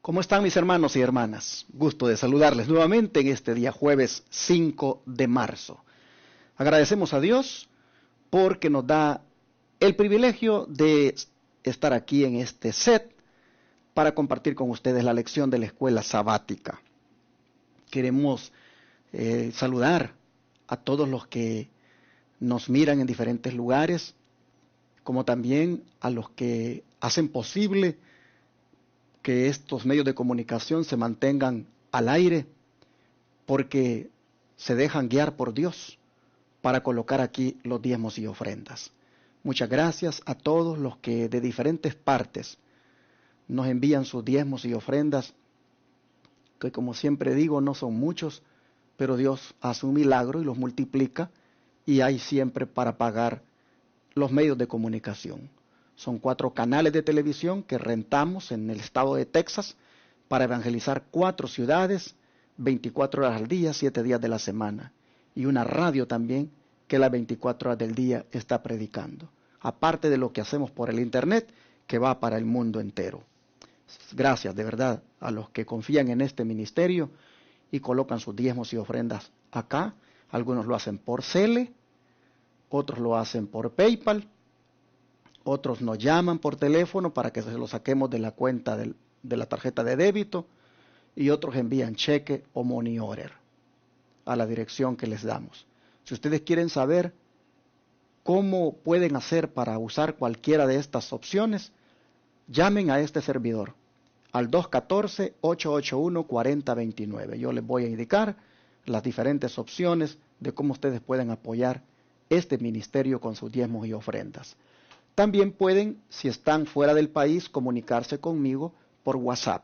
¿Cómo están mis hermanos y hermanas? Gusto de saludarles nuevamente en este día jueves 5 de marzo. Agradecemos a Dios porque nos da el privilegio de estar aquí en este set para compartir con ustedes la lección de la escuela sabática. Queremos saludar a todos los que nos miran en diferentes lugares, como también a los que hacen posible que estos medios de comunicación se mantengan al aire, porque se dejan guiar por Dios para colocar aquí los diezmos y ofrendas. Muchas gracias a todos los que de diferentes partes nos envían sus diezmos y ofrendas, que como siempre digo, no son muchos, pero Dios hace un milagro y los multiplica, y hay siempre para pagar los medios de comunicación. Son 4 canales de televisión que rentamos en el estado de Texas para evangelizar 4 ciudades, 24 horas al día, 7 días de la semana. Y una radio también que las 24 horas del día está predicando. Aparte de lo que hacemos por el internet, que va para el mundo entero. Gracias de verdad a los que confían en este ministerio y colocan sus diezmos y ofrendas acá. Algunos lo hacen por Zelle, otros lo hacen por PayPal. Otros nos llaman por teléfono para que se lo saquemos de la cuenta de la tarjeta de débito, y otros envían cheque o money order a la dirección que les damos. Si ustedes quieren saber cómo pueden hacer para usar cualquiera de estas opciones, llamen a este servidor al 214-881-4029. Yo les voy a indicar las diferentes opciones de cómo ustedes pueden apoyar este ministerio con sus diezmos y ofrendas. También pueden, si están fuera del país, comunicarse conmigo por WhatsApp.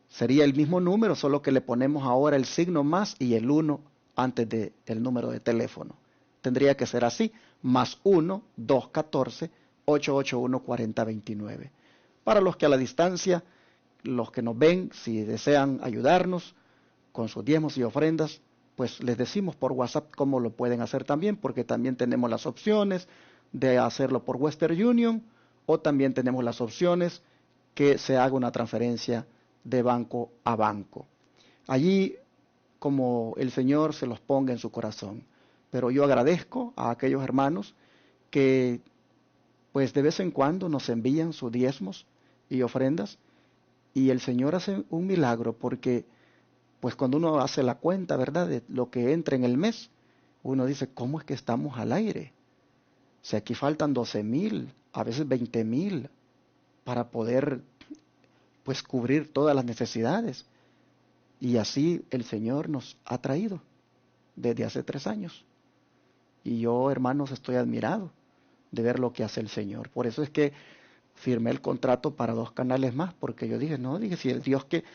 Sería el mismo número, solo que le ponemos ahora el signo más y el 1 antes del número de teléfono. Tendría que ser así, más 1-214-881-4029. Para los que a la distancia, los que nos ven, si desean ayudarnos con sus diezmos y ofrendas, pues les decimos por WhatsApp cómo lo pueden hacer también, porque también tenemos las opciones de hacerlo por Western Union, o también tenemos las opciones que se haga una transferencia de banco a banco. Allí, como el Señor se los ponga en su corazón. Pero yo agradezco a aquellos hermanos que pues de vez en cuando nos envían sus diezmos y ofrendas, y el Señor hace un milagro, porque pues cuando uno hace la cuenta, ¿verdad?, de lo que entra en el mes, uno dice, ¿cómo es que estamos al aire? O sea, aquí faltan 12,000, a veces 20,000, para poder pues cubrir todas las necesidades. Y así el Señor nos ha traído desde hace 3 años. Y yo, hermanos, estoy admirado de ver lo que hace el Señor. Por eso es que firmé el contrato para 2 canales más, porque yo dije, si el Dios que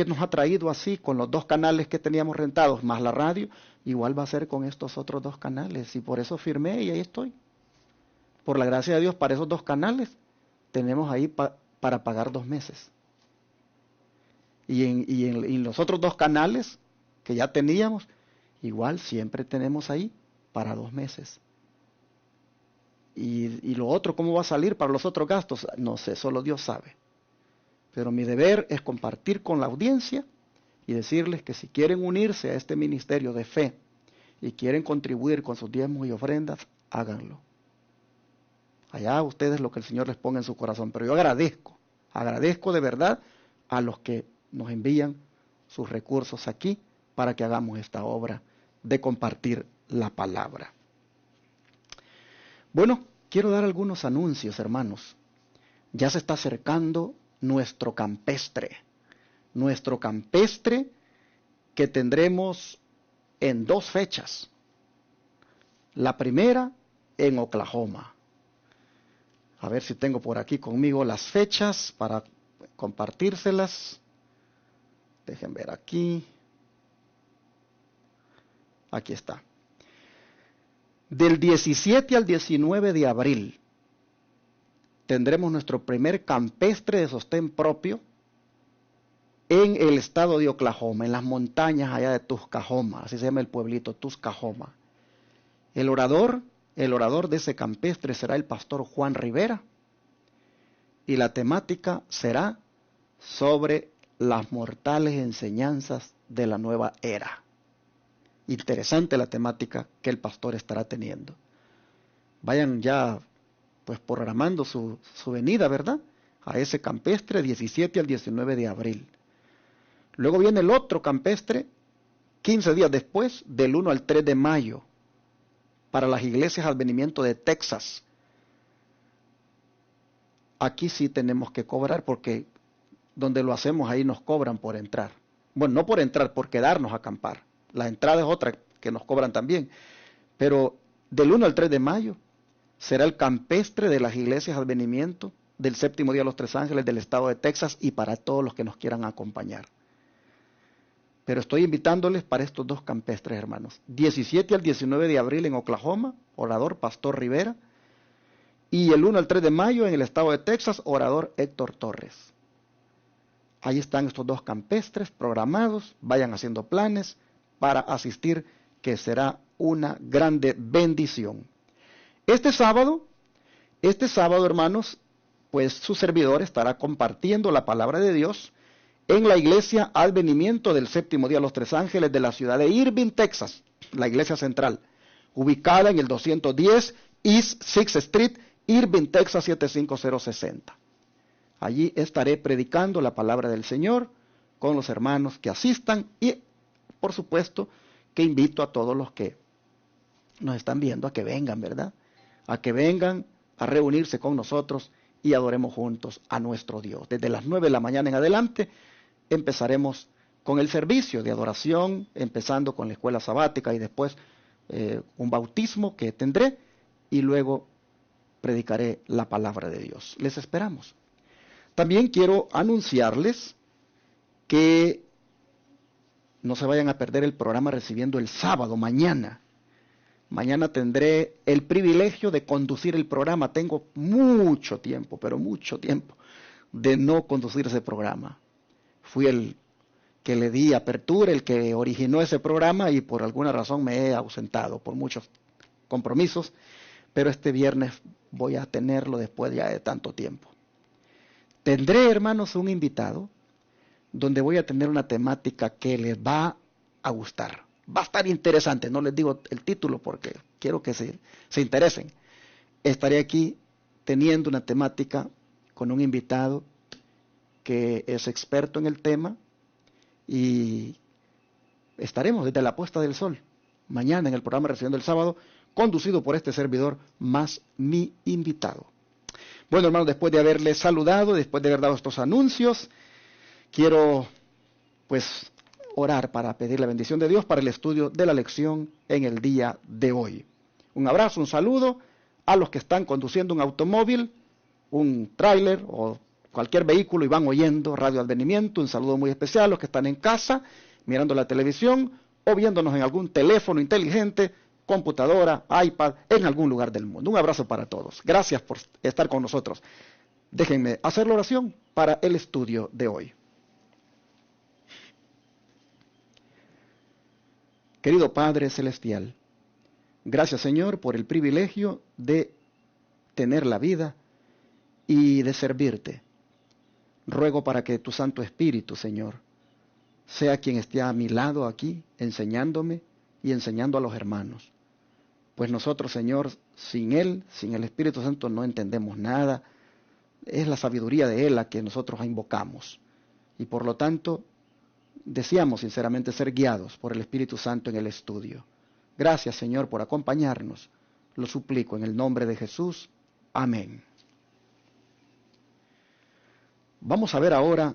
nos ha traído así, con los 2 canales que teníamos rentados, más la radio, igual va a ser con estos otros 2 canales. Y por eso firmé y ahí estoy. Por la gracia de Dios, para esos 2 canales, tenemos ahí para pagar 2 meses. Y en los otros 2 canales que ya teníamos, igual siempre tenemos ahí para 2 meses. Y lo otro, ¿cómo va a salir para los otros gastos? No sé, solo Dios sabe. Pero mi deber es compartir con la audiencia y decirles que si quieren unirse a este ministerio de fe y quieren contribuir con sus diezmos y ofrendas, háganlo. Allá ustedes lo que el Señor les ponga en su corazón. Pero yo agradezco de verdad a los que nos envían sus recursos aquí para que hagamos esta obra de compartir la palabra. Bueno, quiero dar algunos anuncios, hermanos. Ya se está acercando nuestro campestre que tendremos en 2 fechas. La primera en Oklahoma. A ver si tengo por aquí conmigo las fechas para compartírselas. Dejen ver aquí. Aquí está. Del 17 al 19 de abril tendremos nuestro primer campestre de sostén propio en el estado de Oklahoma, en las montañas allá de Tuscahoma, así se llama el pueblito, Tuscahoma. El orador de ese campestre será el pastor Juan Rivera, y la temática será sobre las mortales enseñanzas de la nueva era. Interesante la temática que el pastor estará teniendo. Vayan ya pues programando su venida, ¿verdad? A ese campestre 17 al 19 de abril. Luego viene el otro campestre 15 días después, del 1 al 3 de mayo, para las iglesias Advenimiento de Texas. Aquí sí tenemos que cobrar porque donde lo hacemos ahí nos cobran por entrar. Bueno, no por entrar, por quedarnos a acampar. La entrada es otra que nos cobran también. Pero del 1 al 3 de mayo será el campestre de las iglesias Advenimiento del séptimo día de los Tres Ángeles del estado de Texas y para todos los que nos quieran acompañar. Pero estoy invitándoles para estos dos campestres, hermanos. 17 al 19 de abril en Oklahoma, orador Pastor Rivera. Y el 1 al 3 de mayo en el estado de Texas, orador Héctor Torres. Ahí están estos dos campestres programados. Vayan haciendo planes para asistir, que será una grande bendición. Este sábado, hermanos, pues su servidor estará compartiendo la palabra de Dios en la iglesia Advenimiento del séptimo día de los Tres Ángeles de la ciudad de Irving, Texas, la iglesia central, ubicada en el 210 East 6th Street, Irving, Texas 75060. Allí estaré predicando la palabra del Señor con los hermanos que asistan y, por supuesto, que invito a todos los que nos están viendo a que vengan, ¿verdad? A que vengan a reunirse con nosotros y adoremos juntos a nuestro Dios. Desde las 9 de la mañana en adelante empezaremos con el servicio de adoración, empezando con la escuela sabática y después un bautismo que tendré y luego predicaré la palabra de Dios. Les esperamos. También quiero anunciarles que no se vayan a perder el programa Recibiendo el sábado, mañana. Mañana tendré el privilegio de conducir el programa. Tengo mucho tiempo, pero mucho tiempo, de no conducir ese programa. Fui el que le di apertura, el que originó ese programa y por alguna razón me he ausentado por muchos compromisos, pero este viernes voy a tenerlo después ya de tanto tiempo. Tendré, hermanos, un invitado donde voy a tener una temática que les va a gustar. Va a estar interesante, no les digo el título porque quiero que se interesen. Estaré aquí teniendo una temática con un invitado que es experto en el tema y estaremos desde la puesta del sol, mañana en el programa Recibiendo el Sábado, conducido por este servidor más mi invitado. Bueno, hermanos, después de haberles saludado, después de haber dado estos anuncios, quiero pues orar para pedir la bendición de Dios para el estudio de la lección en el día de hoy. Un abrazo, un saludo a los que están conduciendo un automóvil, un tráiler o cualquier vehículo y van oyendo Radio Advenimiento. Un saludo muy especial a los que están en casa, mirando la televisión o viéndonos en algún teléfono inteligente, computadora, iPad, en algún lugar del mundo. Un abrazo para todos. Gracias por estar con nosotros. Déjenme hacer la oración para el estudio de hoy. Querido Padre Celestial, gracias Señor por el privilegio de tener la vida y de servirte. Ruego para que tu Santo Espíritu, Señor, sea quien esté a mi lado aquí, enseñándome y enseñando a los hermanos. Pues nosotros, Señor, sin Él, sin el Espíritu Santo, no entendemos nada. Es la sabiduría de Él la que nosotros invocamos. Y por lo tanto, deseamos sinceramente ser guiados por el Espíritu Santo en el estudio. Gracias, Señor, por acompañarnos. Lo suplico en el nombre de Jesús. Amén. Vamos a ver ahora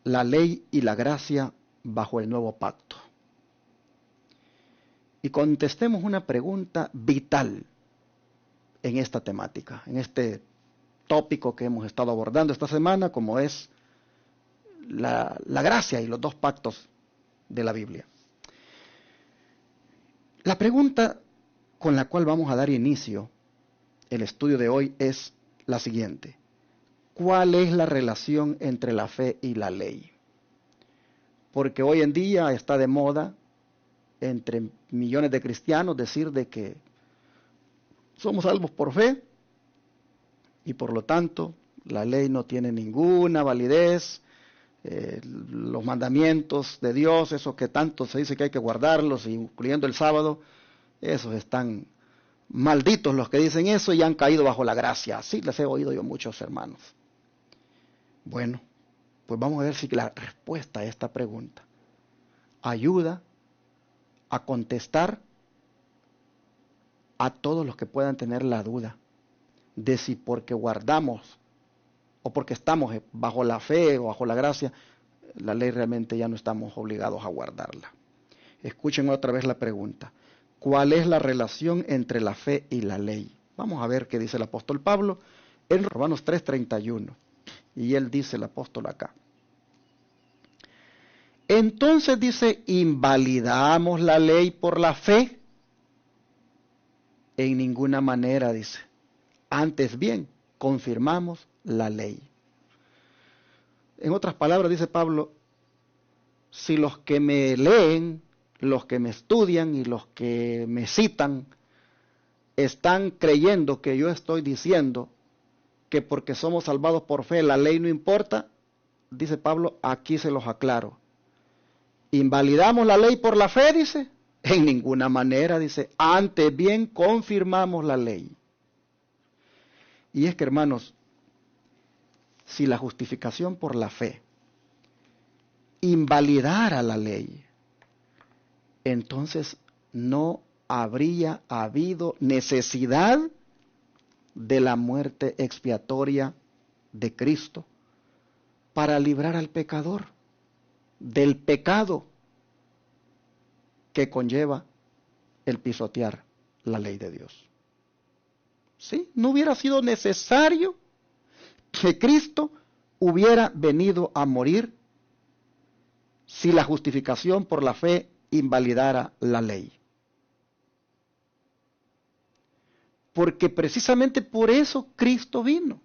la ley y la gracia bajo el nuevo pacto. Y contestemos una pregunta vital en esta temática, en este tópico que hemos estado abordando esta semana, como es la gracia y los dos pactos de la Biblia. La pregunta con la cual vamos a dar inicio el estudio de hoy es la siguiente: ¿cuál es la relación entre la fe y la ley? Porque hoy en día está de moda entre millones de cristianos decir de que somos salvos por fe y por lo tanto la ley no tiene ninguna validez, los mandamientos de Dios, esos que tanto se dice que hay que guardarlos, incluyendo el sábado, esos están malditos los que dicen eso y han caído bajo la gracia. Así les he oído yo muchos hermanos. Bueno, pues vamos a ver si la respuesta a esta pregunta ayuda a contestar a todos los que puedan tener la duda de si porque guardamos o porque estamos bajo la fe o bajo la gracia, la ley realmente ya no estamos obligados a guardarla. Escuchen otra vez la pregunta. ¿Cuál es la relación entre la fe y la ley? Vamos a ver qué dice el apóstol Pablo en Romanos 3:31. Y él dice, el apóstol acá. Entonces dice, ¿invalidamos la ley por la fe? En ninguna manera, dice. Antes bien, confirmamos la ley. En otras palabras, dice Pablo, si los que me leen, los que me estudian y los que me citan están creyendo que yo estoy diciendo que porque somos salvados por fe la ley no importa, dice Pablo, aquí se los aclaro. ¿Invalidamos la ley por la fe? Dice. En ninguna manera, dice. Antes bien confirmamos la ley. Y es que, hermanos, si la justificación por la fe invalidara la ley, entonces no habría habido necesidad de la muerte expiatoria de Cristo para librar al pecador del pecado que conlleva el pisotear la ley de Dios. ¿Sí? No hubiera sido necesario que Cristo hubiera venido a morir si la justificación por la fe invalidara la ley. Porque precisamente por eso Cristo vino.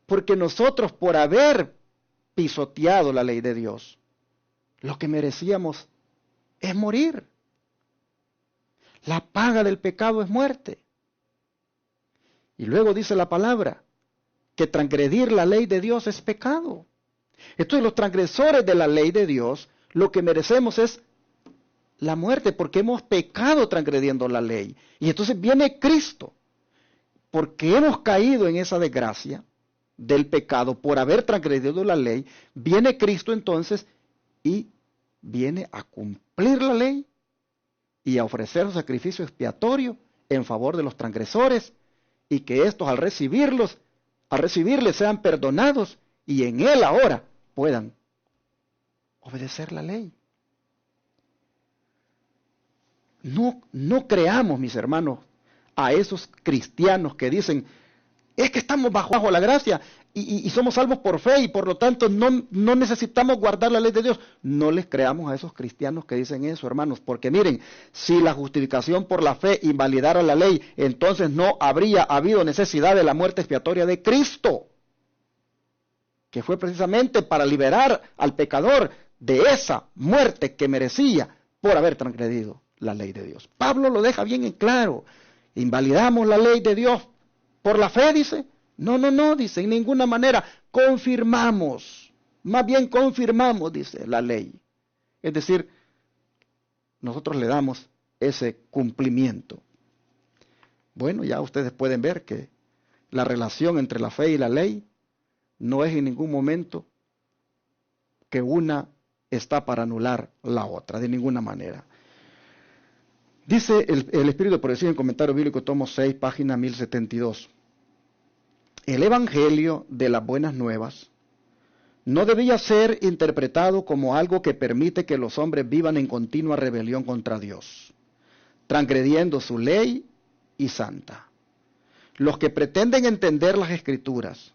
Porque nosotros, por haber pisoteado la ley de Dios, lo que merecíamos es morir. La paga del pecado es muerte. Y luego dice la palabra que transgredir la ley de Dios es pecado. Entonces los transgresores de la ley de Dios, lo que merecemos es la muerte, porque hemos pecado transgrediendo la ley. Y entonces viene Cristo, porque hemos caído en esa desgracia del pecado por haber transgredido la ley, viene Cristo entonces y viene a cumplir la ley y a ofrecer un sacrificio expiatorio en favor de los transgresores, y que estos al recibirles sean perdonados y en Él ahora puedan obedecer la ley. No creamos, mis hermanos, a esos cristianos que dicen, es que estamos bajo la gracia y somos salvos por fe y por lo tanto no necesitamos guardar la ley de Dios. No les creamos a esos cristianos que dicen eso, hermanos, porque miren, si la justificación por la fe invalidara la ley, entonces no habría habido necesidad de la muerte expiatoria de Cristo, que fue precisamente para liberar al pecador de esa muerte que merecía por haber transgredido la ley de Dios. Pablo lo deja bien en claro. ¿Invalidamos la ley de Dios por la fe? Dice. No, dice, en ninguna manera. Confirmamos, más bien confirmamos, dice, la ley. Es decir, nosotros le damos ese cumplimiento. Bueno, ya ustedes pueden ver que la relación entre la fe y la ley no es en ningún momento que una está para anular la otra, de ninguna manera. Dice el Espíritu de Profecía en Comentario Bíblico, tomo 6, página 1072. El Evangelio de las Buenas Nuevas no debía ser interpretado como algo que permite que los hombres vivan en continua rebelión contra Dios, transgrediendo su ley y santa. Los que pretenden entender las Escrituras,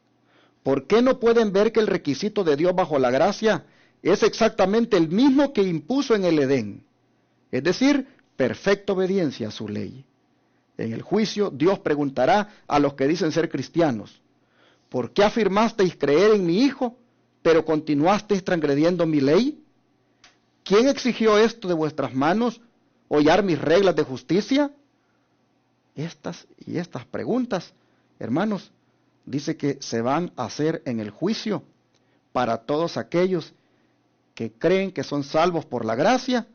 ¿por qué no pueden ver que el requisito de Dios bajo la gracia es exactamente el mismo que impuso en el Edén? Es decir, perfecta obediencia a su ley. En el juicio, Dios preguntará a los que dicen ser cristianos, ¿por qué afirmasteis creer en mi Hijo, pero continuasteis transgrediendo mi ley? ¿Quién exigió esto de vuestras manos, hollar mis reglas de justicia? Estas preguntas, hermanos, dice que se van a hacer en el juicio, para todos aquellos que creen que son salvos por la gracia,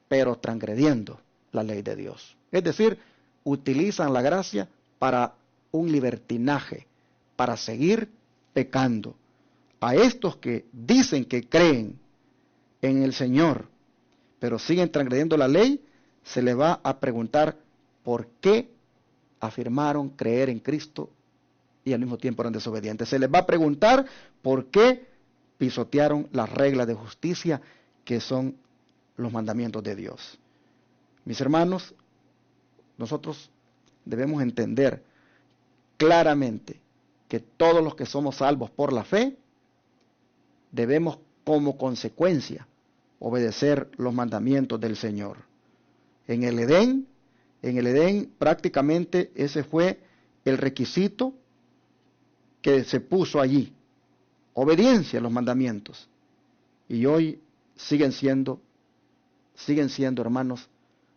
pero transgrediendo la ley de Dios. Es decir, utilizan la gracia para un libertinaje, para seguir pecando. A estos que dicen que creen en el Señor, pero siguen transgrediendo la ley, se les va a preguntar por qué afirmaron creer en Cristo y al mismo tiempo eran desobedientes. Se les va a preguntar por qué pisotearon las reglas de justicia que son los mandamientos de Dios. Mis hermanos, nosotros debemos entender claramente que todos los que somos salvos por la fe, debemos como consecuencia obedecer los mandamientos del Señor. En el Edén prácticamente ese fue el requisito que se puso allí. Obediencia a los mandamientos. Y hoy siguen siendo, hermanos,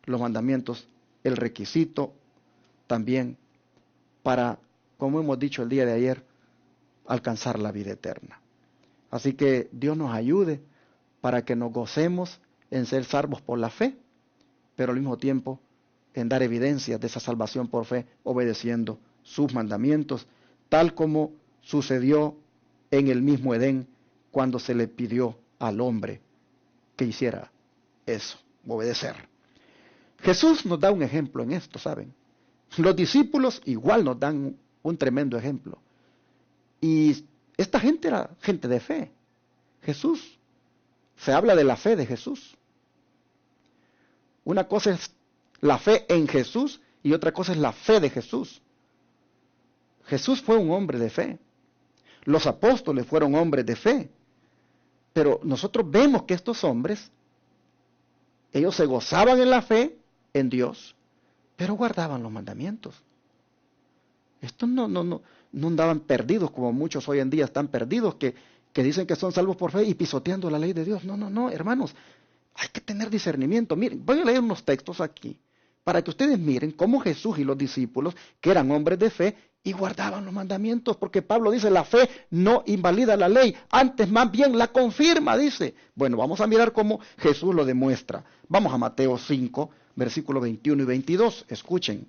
los mandamientos el requisito también para, como hemos dicho el día de ayer, alcanzar la vida eterna. Así que Dios nos ayude para que nos gocemos en ser salvos por la fe, pero al mismo tiempo en dar evidencias de esa salvación por fe, obedeciendo sus mandamientos, tal como sucedió en el mismo Edén cuando se le pidió al hombre que hiciera eso, obedecer. Jesús nos da un ejemplo en esto, ¿saben? Los discípulos igual nos dan un tremendo ejemplo. Y esta gente era gente de fe. Jesús, se habla de la fe de Jesús. Una cosa es la fe en Jesús y otra cosa es la fe de Jesús. Jesús fue un hombre de fe. Los apóstoles fueron hombres de fe. Pero nosotros vemos que estos hombres, ellos se gozaban en la fe en Dios, pero guardaban los mandamientos. Estos no andaban perdidos como muchos hoy en día están perdidos, que dicen que son salvos por fe y pisoteando la ley de Dios. No, hermanos, hay que tener discernimiento. Miren, voy a leer unos textos aquí, para que ustedes miren cómo Jesús y los discípulos, que eran hombres de fe, y guardaban los mandamientos, porque Pablo dice, la fe no invalida la ley, antes más bien la confirma, dice. Bueno, vamos a mirar cómo Jesús lo demuestra. Vamos a Mateo 5, versículos 21 y 22, escuchen.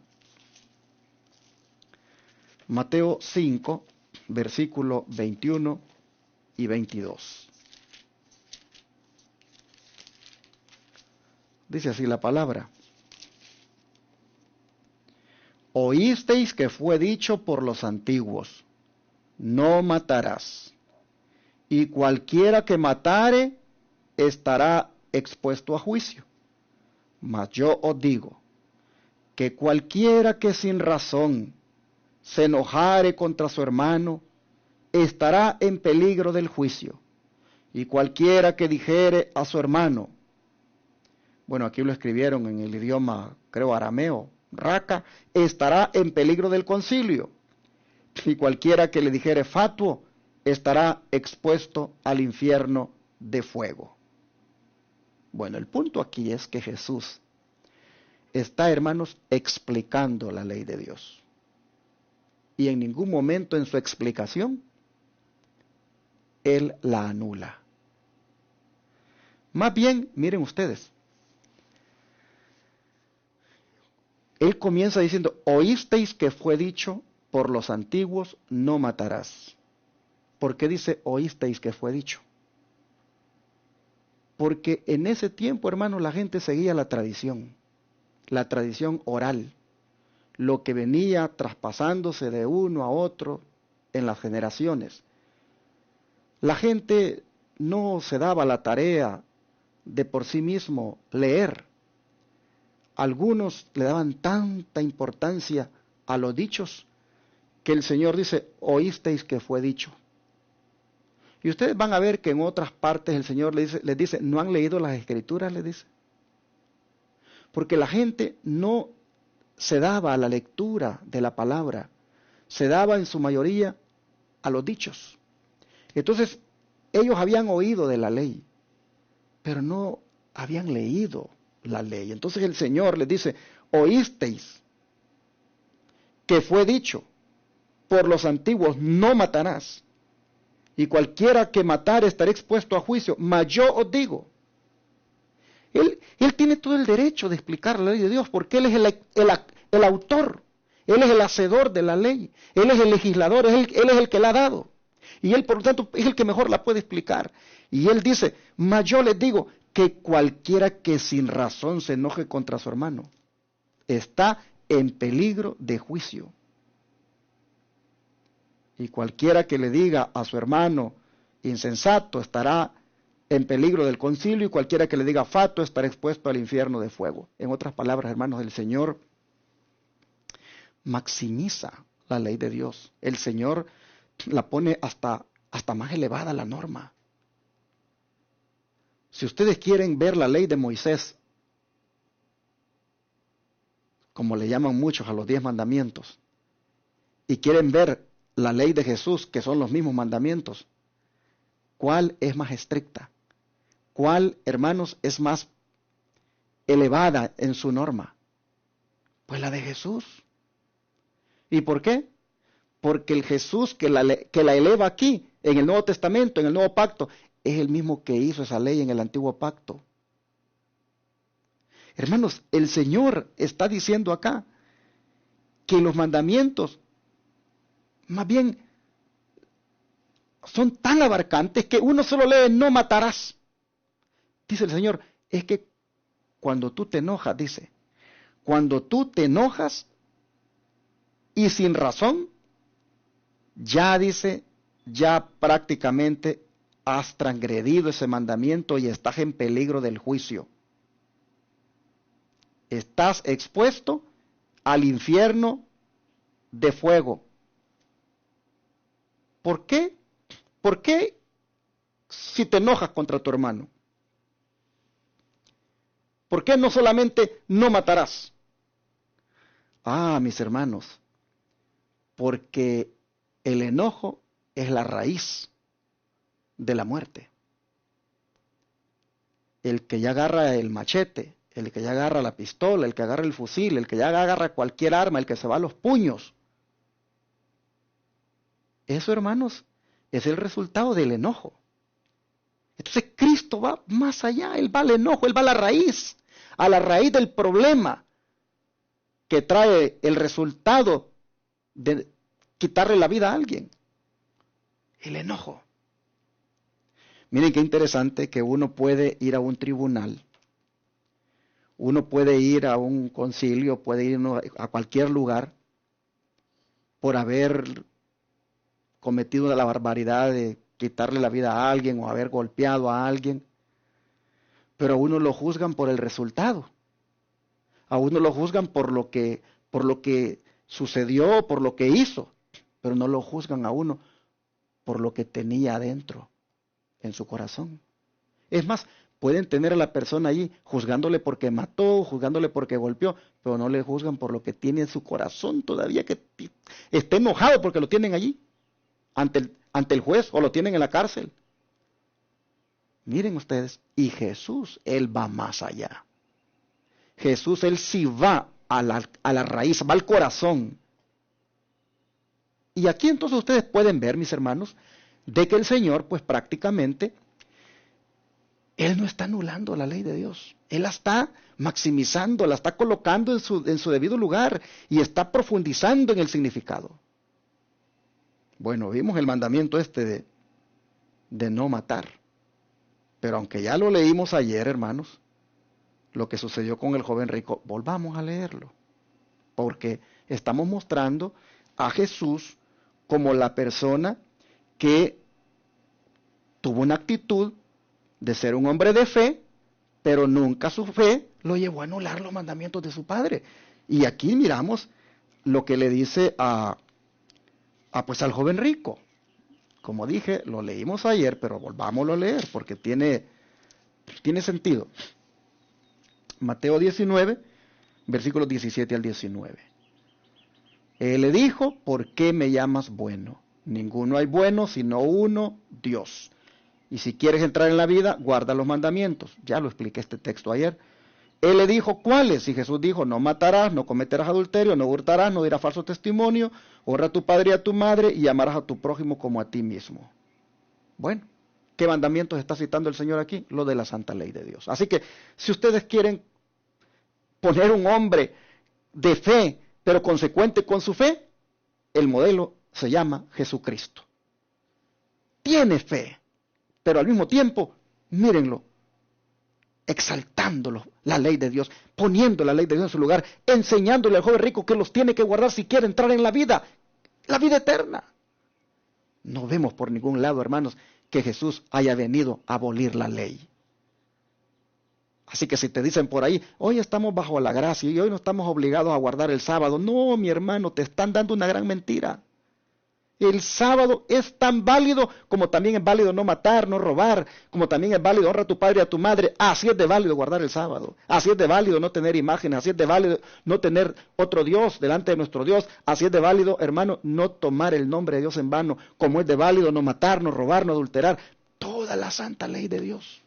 Mateo 5, versículo 21 y 22. Dice así la palabra. Oísteis que fue dicho por los antiguos, no matarás, y cualquiera que matare estará expuesto a juicio. Mas yo os digo, que cualquiera que sin razón se enojare contra su hermano, estará en peligro del juicio. Y cualquiera que dijere a su hermano, bueno, aquí lo escribieron en el idioma, creo, arameo, raca, estará en peligro del concilio. Y cualquiera que le dijere fatuo, estará expuesto al infierno de fuego. Bueno, el punto aquí es que Jesús está, hermanos, explicando la ley de Dios. Y en ningún momento en su explicación, Él la anula. Más bien, miren ustedes, Él comienza diciendo, oísteis que fue dicho por los antiguos, no matarás. ¿Por qué dice oísteis que fue dicho? Porque en ese tiempo, hermanos, la gente seguía la tradición oral, lo que venía traspasándose de uno a otro en las generaciones. La gente no se daba la tarea de por sí mismo leer. Algunos le daban tanta importancia a los dichos que el Señor dice, oísteis que fue dicho. Y ustedes van a ver que en otras partes el Señor les dice, ¿no han leído las Escrituras? Les dice. Porque la gente no se daba a la lectura de la palabra, se daba en su mayoría a los dichos. Entonces, ellos habían oído de la ley, pero no habían leído la ley. Entonces el Señor les dice, oísteis que fue dicho por los antiguos, no matarás. y cualquiera que matare estará expuesto a juicio. Mas yo os digo, él tiene todo el derecho de explicar la ley de Dios, porque él es el autor, él es el hacedor de la ley, él es el legislador, él es el que la ha dado. Y él, por lo tanto, es el que mejor la puede explicar. Y él dice, mas yo les digo que cualquiera que sin razón se enoje contra su hermano, está en peligro de juicio. Y cualquiera que le diga a su hermano insensato estará en peligro del concilio, y cualquiera que le diga fato estará expuesto al infierno de fuego. En otras palabras, hermanos, el Señor maximiza la ley de Dios. El Señor la pone hasta más elevada la norma. Si ustedes quieren ver la ley de Moisés, como le llaman muchos a los 10 mandamientos, y quieren ver la ley de Jesús, que son los mismos mandamientos, ¿cuál es más estricta? ¿Cuál, hermanos, es más elevada en su norma? Pues la de Jesús. ¿Y por qué? Porque el Jesús que la eleva aquí, en el Nuevo Testamento, en el Nuevo Pacto, es el mismo que hizo esa ley en el Antiguo Pacto. Hermanos, el Señor está diciendo acá que los mandamientos más bien son tan abarcantes que uno solo lee no matarás. Dice el Señor, es que cuando tú te enojas, dice, cuando tú te enojas y sin razón, ya dice, ya prácticamente has transgredido ese mandamiento y estás en peligro del juicio. Estás expuesto al infierno de fuego. ¿Por qué? ¿Por qué si te enojas contra tu hermano? ¿Por qué no solamente no matarás? Ah, mis hermanos, porque el enojo es la raíz de la muerte. El que ya agarra el machete, el que ya agarra la pistola, el que agarra el fusil, el que ya agarra cualquier arma, el que se va a los puños. Eso, hermanos, es el resultado del enojo. Entonces Cristo va más allá, Él va al enojo, Él va a la raíz del problema que trae el resultado de quitarle la vida a alguien. El enojo. Miren qué interesante que uno puede ir a un tribunal, uno puede ir a un concilio, puede ir a cualquier lugar por haber cometido la barbaridad de quitarle la vida a alguien o haber golpeado a alguien, pero a uno lo juzgan por el resultado, a uno lo juzgan por lo que sucedió, por lo que hizo, pero no lo juzgan a uno por lo que tenía adentro, en su corazón. Es más, pueden tener a la persona allí juzgándole porque mató, juzgándole porque golpeó, pero no le juzgan por lo que tiene en su corazón todavía, que está enojado porque lo tienen allí, ante el juez, o lo tienen en la cárcel. Miren ustedes, y Jesús, Él va más allá. Jesús, Él sí va a la raíz, va al corazón. Y aquí entonces ustedes pueden ver, mis hermanos, de que el Señor, pues prácticamente, Él no está anulando la ley de Dios. Él la está maximizando, la está colocando en su debido lugar y está profundizando en el significado. Bueno, vimos el mandamiento de no matar. Pero aunque ya lo leímos ayer, hermanos, lo que sucedió con el joven rico, volvamos a leerlo. Porque estamos mostrando a Jesús como la persona que tuvo una actitud de ser un hombre de fe, pero nunca su fe lo llevó a anular los mandamientos de su padre. Y aquí miramos lo que le dice pues al joven rico. Como dije, lo leímos ayer, pero volvámoslo a leer porque tiene sentido. Mateo 19, versículos 17 al 19. Él le dijo, ¿por qué me llamas bueno? Ninguno hay bueno, sino uno, Dios. Y si quieres entrar en la vida, guarda los mandamientos. Ya lo expliqué este texto ayer. Él le dijo, ¿cuáles? Y Jesús dijo, no matarás, no cometerás adulterio, no hurtarás, no dirás falso testimonio, honra a tu padre y a tu madre y amarás a tu prójimo como a ti mismo. Bueno, ¿qué mandamientos está citando el Señor aquí? Lo de la santa ley de Dios. Así que si ustedes quieren poner un hombre de fe, pero consecuente con su fe, el modelo se llama Jesucristo. Tiene fe, pero al mismo tiempo, mírenlo, exaltándolo, la ley de Dios, poniendo la ley de Dios en su lugar, enseñándole al joven rico que los tiene que guardar si quiere entrar en la vida eterna. No vemos por ningún lado, hermanos, que Jesús haya venido a abolir la ley. Así que si te dicen por ahí, hoy estamos bajo la gracia y hoy no estamos obligados a guardar el sábado, no, mi hermano, te están dando una gran mentira. El sábado es tan válido como también es válido no matar, no robar, como también es válido honrar a tu padre y a tu madre. Así es de válido guardar el sábado. Así es de válido no tener imágenes. Así es de válido no tener otro Dios delante de nuestro Dios. Así es de válido, hermano, no tomar el nombre de Dios en vano. Como es de válido no matar, no robar, no adulterar. Toda la santa ley de Dios.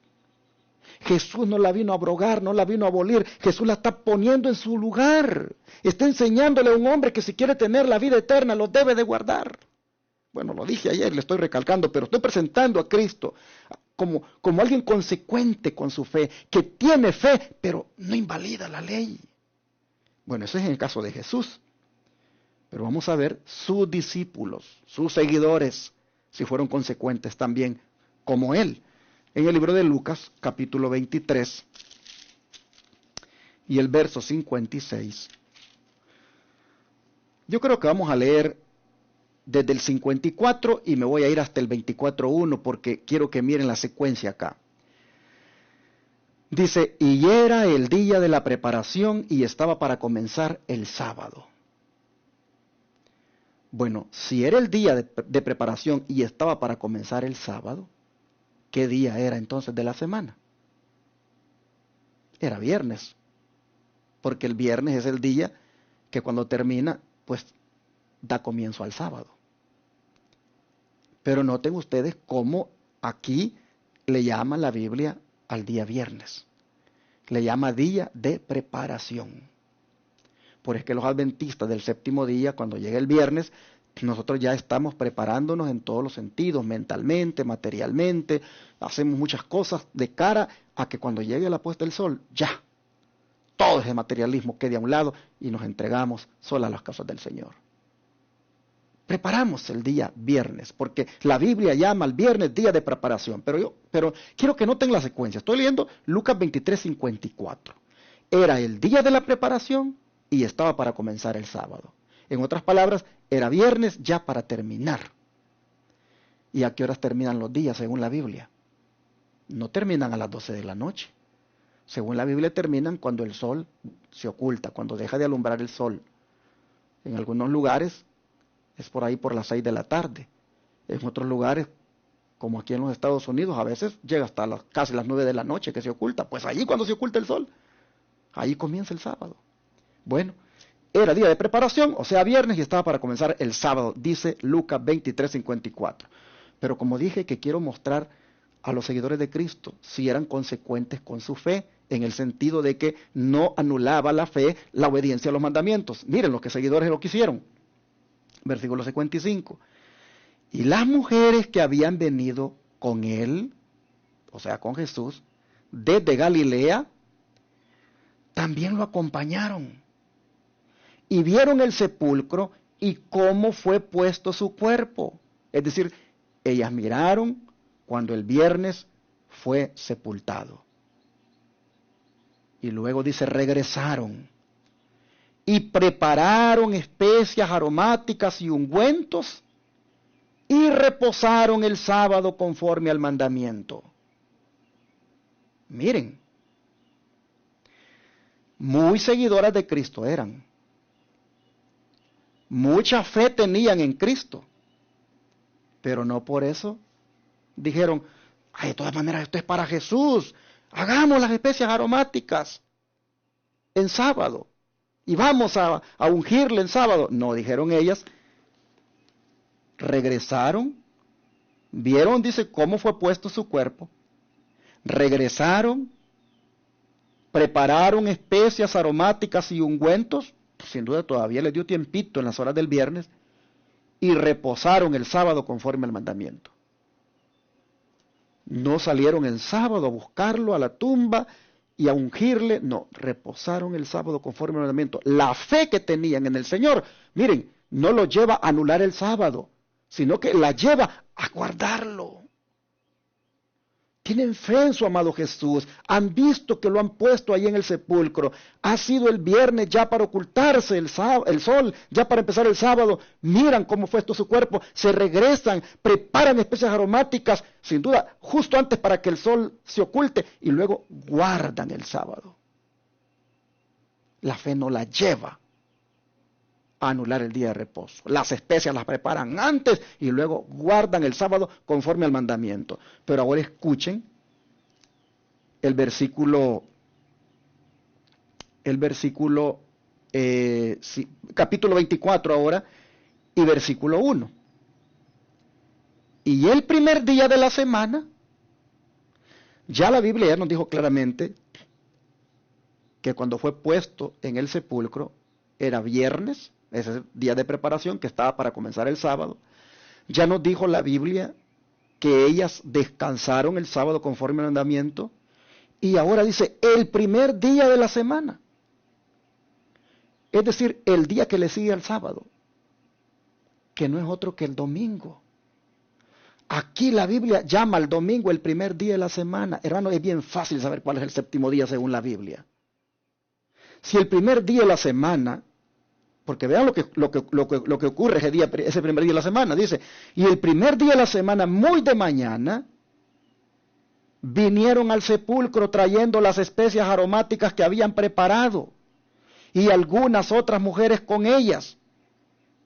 Jesús no la vino a abrogar, no la vino a abolir. Jesús la está poniendo en su lugar. Está enseñándole a un hombre que si quiere tener la vida eterna lo debe de guardar. Bueno, lo dije ayer, le estoy recalcando, pero estoy presentando a Cristo como alguien consecuente con su fe, que tiene fe, pero no invalida la ley. Bueno, eso es en el caso de Jesús. Pero vamos a ver sus discípulos, sus seguidores, si fueron consecuentes también como él. En el libro de Lucas, capítulo 23, y el verso 56. Yo creo que vamos a leer desde el 54 y me voy a ir hasta el 24.1 porque quiero que miren la secuencia acá. Dice, y era el día de la preparación y estaba para comenzar el sábado. Bueno, si era el día de preparación y estaba para comenzar el sábado, ¿qué día era entonces de la semana? Era viernes, porque el viernes es el día que cuando termina, pues da comienzo al sábado. Pero noten ustedes cómo aquí le llama la Biblia al día viernes. Le llama día de preparación. Por es que los adventistas del séptimo día, cuando llega el viernes, nosotros ya estamos preparándonos en todos los sentidos, mentalmente, materialmente, hacemos muchas cosas de cara a que cuando llegue la puesta del sol, ya, todo ese materialismo quede a un lado y nos entregamos solo a las cosas del Señor. Preparamos el día viernes, porque la Biblia llama al viernes día de preparación. Pero quiero que noten la secuencia. Estoy leyendo Lucas 23:54. Era el día de la preparación y estaba para comenzar el sábado. En otras palabras, era viernes ya para terminar. ¿Y a qué horas terminan los días según la Biblia? No terminan a las 12 de la noche. Según la Biblia terminan cuando el sol se oculta, cuando deja de alumbrar el sol. En algunos lugares es por ahí por las 6 de la tarde. En otros lugares, como aquí en los Estados Unidos, a veces llega hasta casi las 9 de la noche que se oculta. Pues allí cuando se oculta el sol, ahí comienza el sábado. Bueno, era día de preparación, o sea viernes, y estaba para comenzar el sábado, dice Lucas 23:54. Pero como dije que quiero mostrar a los seguidores de Cristo si eran consecuentes con su fe, en el sentido de que no anulaba la fe la obediencia a los mandamientos. Miren los que seguidores lo quisieron. Versículo 55. Y las mujeres que habían venido con él, o sea, con Jesús, desde Galilea, también lo acompañaron. Y vieron el sepulcro y cómo fue puesto su cuerpo. Es decir, ellas miraron cuando el viernes fue sepultado. Y luego dice, regresaron y prepararon especias aromáticas y ungüentos y reposaron el sábado conforme al mandamiento. Miren, muy seguidoras de Cristo eran. Mucha fe tenían en Cristo, pero no por eso dijeron, ay, de todas maneras esto es para Jesús, hagamos las especias aromáticas en sábado y vamos a ungirle en sábado. No, dijeron ellas, regresaron, vieron, dice, cómo fue puesto su cuerpo, regresaron, prepararon especias aromáticas y ungüentos, sin duda todavía les dio tiempito en las horas del viernes, y reposaron el sábado conforme al mandamiento. No salieron en sábado a buscarlo a la tumba y a ungirle. No, reposaron el sábado conforme al mandamiento. La fe que tenían en el Señor, miren, no lo lleva a anular el sábado, sino que la lleva a guardarlo. Tienen fe en su amado Jesús, han visto que lo han puesto ahí en el sepulcro. Ha sido el viernes ya para ocultarse el sol, ya para empezar el sábado. Miran cómo fue esto su cuerpo, se regresan, preparan especias aromáticas, sin duda, justo antes para que el sol se oculte, y luego guardan el sábado. La fe no la lleva a anular el día de reposo. Las especias las preparan antes y luego guardan el sábado conforme al mandamiento. Pero ahora escuchen el versículo, capítulo 24 ahora y versículo 1. Y el primer día de la semana, ya la Biblia ya nos dijo claramente que cuando fue puesto en el sepulcro era viernes, ese día de preparación que estaba para comenzar el sábado. Ya nos dijo la Biblia que ellas descansaron el sábado conforme al mandamiento, y ahora dice el primer día de la semana, es decir, el día que le sigue al sábado, que no es otro que el domingo. Aquí la Biblia llama al domingo el primer día de la semana. Hermano, es bien fácil saber cuál es el séptimo día según la Biblia. Si el primer día de la semana, porque vean lo que ocurre ese primer día de la semana, dice, y el primer día de la semana, muy de mañana, vinieron al sepulcro trayendo las especias aromáticas que habían preparado, y algunas otras mujeres con ellas.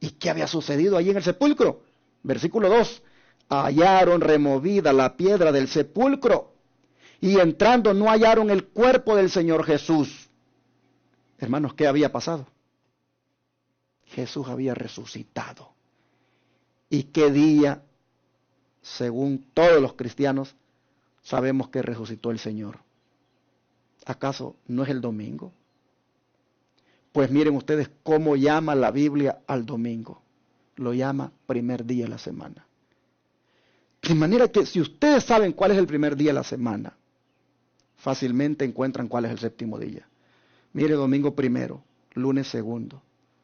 ¿Y qué había sucedido allí en el sepulcro? Versículo 2, hallaron removida la piedra del sepulcro, y entrando no hallaron el cuerpo del Señor Jesús. Hermanos, ¿qué había pasado? Jesús había resucitado. ¿Y qué día, según todos los cristianos, sabemos que resucitó el Señor? ¿Acaso no es el domingo? Pues miren ustedes cómo llama la Biblia al domingo. Lo llama primer día de la semana. De manera que si ustedes saben cuál es el primer día de la semana, fácilmente encuentran cuál es el séptimo día. Mire, domingo primero, lunes segundo,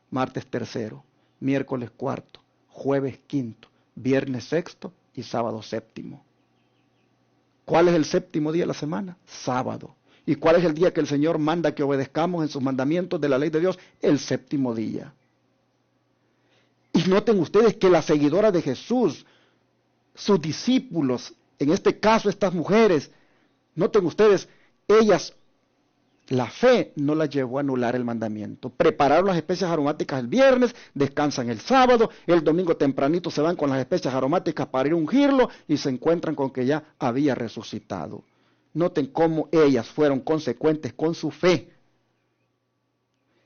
martes tercero, miércoles cuarto, jueves quinto, viernes sexto y sábado séptimo. ¿Cuál es el séptimo día de la semana? Sábado. ¿Y cuál es el día que el Señor manda que obedezcamos en sus mandamientos de la ley de Dios? El séptimo día. Y noten ustedes que las seguidoras de Jesús, sus discípulos, en este caso estas mujeres, noten ustedes, ellas, la fe no las llevó a anular el mandamiento. Prepararon las especias aromáticas el viernes, descansan el sábado, el domingo tempranito se van con las especias aromáticas para ir a ungirlo y se encuentran con que ya había resucitado. Noten cómo ellas fueron consecuentes con su fe.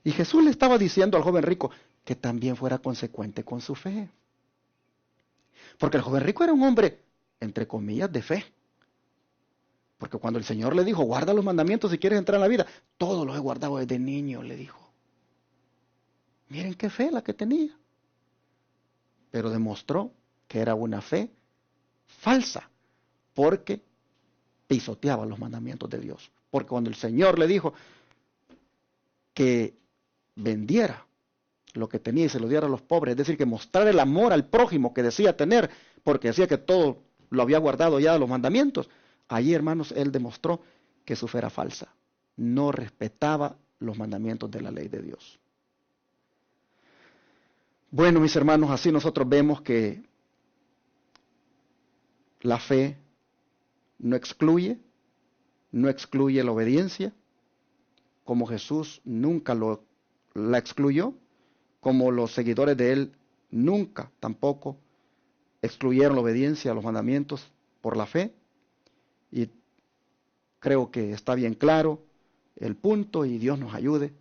Y Jesús le estaba diciendo al joven rico que también fuera consecuente con su fe. Porque el joven rico era un hombre, entre comillas, de fe. Porque cuando el Señor le dijo, guarda los mandamientos si quieres entrar en la vida, todos los he guardado desde niño, le dijo. Miren qué fe la que tenía. Pero demostró que era una fe falsa, porque pisoteaba los mandamientos de Dios. Porque cuando el Señor le dijo que vendiera lo que tenía y se lo diera a los pobres, es decir, que mostrara el amor al prójimo que decía tener, porque decía que todo lo había guardado ya de los mandamientos, allí, hermanos, él demostró que su fe era falsa. No respetaba los mandamientos de la ley de Dios. Bueno, mis hermanos, así nosotros vemos que la fe no excluye la obediencia, como Jesús nunca la excluyó, como los seguidores de él nunca tampoco excluyeron la obediencia a los mandamientos por la fe. Y creo que está bien claro el punto, y Dios nos ayude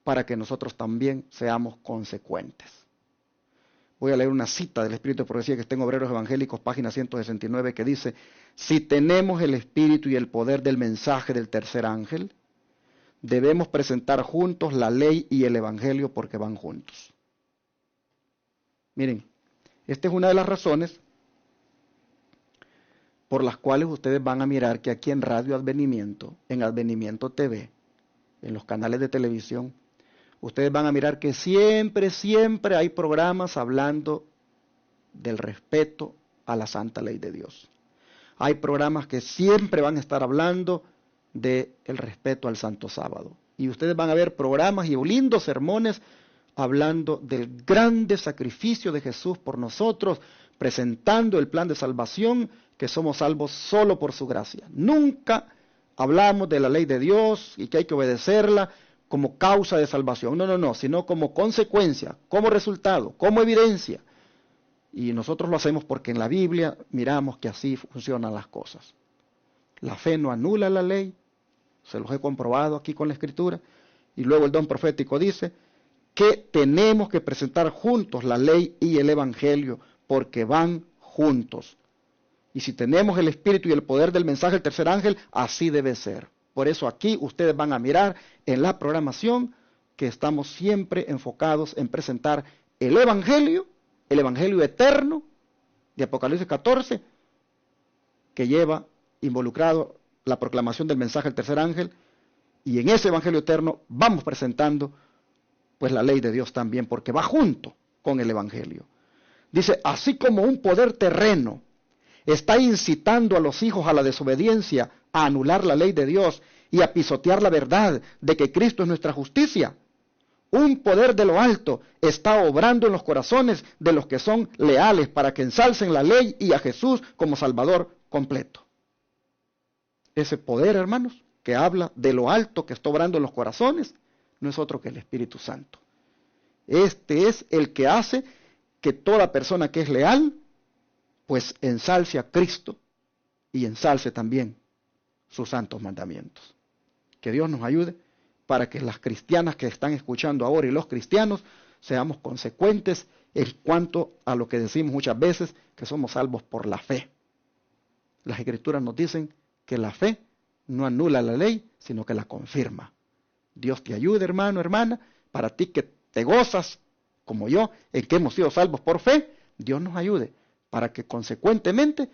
para que nosotros también seamos consecuentes. Voy a leer una cita del Espíritu de Profecía que está en Obreros Evangélicos, página 169, que dice: si tenemos el espíritu y el poder del mensaje del tercer ángel, debemos presentar juntos la ley y el evangelio porque van juntos. Miren, esta es una de las razones por las cuales ustedes van a mirar que aquí en Radio Advenimiento, en Advenimiento TV, en los canales de televisión, ustedes van a mirar que siempre hay programas hablando del respeto a la santa ley de Dios. Hay programas que siempre van a estar hablando del respeto al Santo Sábado. Y ustedes van a ver programas y lindos sermones hablando del grande sacrificio de Jesús por nosotros, presentando el plan de salvación, que somos salvos solo por su gracia. Nunca hablamos de la ley de Dios y que hay que obedecerla como causa de salvación. No, sino como consecuencia, como resultado, como evidencia. Y nosotros lo hacemos porque en la Biblia miramos que así funcionan las cosas. La fe no anula la ley, se los he comprobado aquí con la Escritura. Y luego el don profético dice que tenemos que presentar juntos la ley y el Evangelio, porque van juntos. Y si tenemos el espíritu y el poder del mensaje del tercer ángel, así debe ser. Por eso aquí ustedes van a mirar en la programación que estamos siempre enfocados en presentar el Evangelio eterno de Apocalipsis 14, que lleva involucrado la proclamación del mensaje del tercer ángel, y en ese Evangelio eterno vamos presentando pues la ley de Dios también, porque va junto con el Evangelio. Dice, así como un poder terreno está incitando a los hijos a la desobediencia, a anular la ley de Dios y a pisotear la verdad de que Cristo es nuestra justicia, un poder de lo alto está obrando en los corazones de los que son leales para que ensalcen la ley y a Jesús como Salvador completo. Ese poder, hermanos, que habla de lo alto que está obrando en los corazones, no es otro que el Espíritu Santo. Este es el que hace que toda persona que es leal, pues ensalce a Cristo y ensalce también sus santos mandamientos. Que Dios nos ayude para que las cristianas que están escuchando ahora y los cristianos seamos consecuentes en cuanto a lo que decimos muchas veces, que somos salvos por la fe. Las Escrituras nos dicen que la fe no anula la ley, sino que la confirma. Dios te ayude, hermano, hermana, para ti que te gozas, como yo, en que hemos sido salvos por fe, Dios nos ayude para que consecuentemente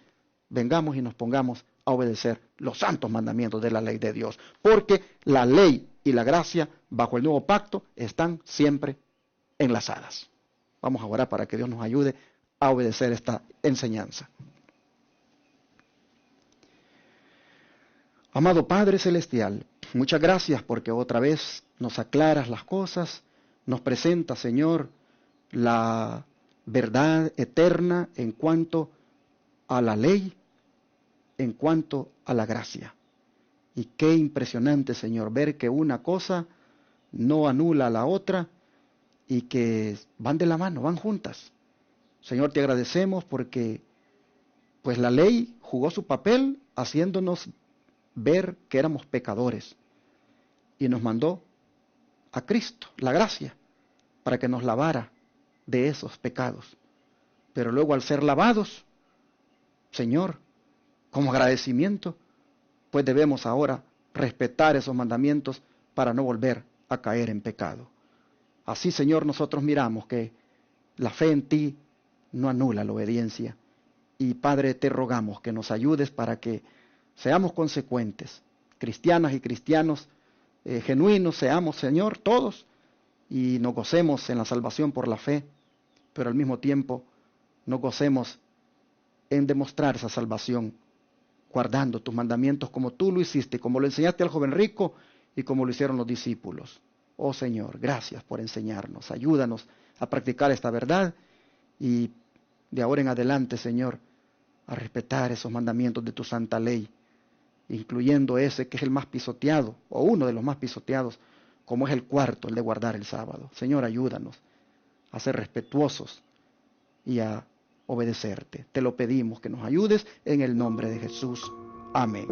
vengamos y nos pongamos a obedecer los santos mandamientos de la ley de Dios. Porque la ley y la gracia bajo el nuevo pacto están siempre enlazadas. Vamos a orar para que Dios nos ayude a obedecer esta enseñanza. Amado Padre Celestial, muchas gracias porque otra vez nos aclaras las cosas, nos presentas, Señor, la verdad eterna en cuanto a la ley, en cuanto a la gracia. Y qué impresionante, Señor, ver que una cosa no anula a la otra y que van de la mano, van juntas. Señor, te agradecemos porque pues la ley jugó su papel haciéndonos ver que éramos pecadores y nos mandó a Cristo, la gracia, para que nos lavara de esos pecados. Pero luego al ser lavados, Señor, como agradecimiento, pues debemos ahora respetar esos mandamientos para no volver a caer en pecado. Así, Señor, nosotros miramos que la fe en ti no anula la obediencia. Y Padre, te rogamos que nos ayudes para que seamos consecuentes, cristianas y cristianos genuinos seamos, Señor, todos, y nos gocemos en la salvación por la fe, pero al mismo tiempo nos gocemos en demostrar esa salvación, guardando tus mandamientos como tú lo hiciste, como lo enseñaste al joven rico y como lo hicieron los discípulos. Oh Señor, gracias por enseñarnos, ayúdanos a practicar esta verdad y de ahora en adelante, Señor, a respetar esos mandamientos de tu santa ley, incluyendo ese que es el más pisoteado, o uno de los más pisoteados, como es el cuarto, el de guardar el sábado. Señor, ayúdanos a ser respetuosos y a obedecerte. Te lo pedimos, que nos ayudes en el nombre de Jesús. Amén.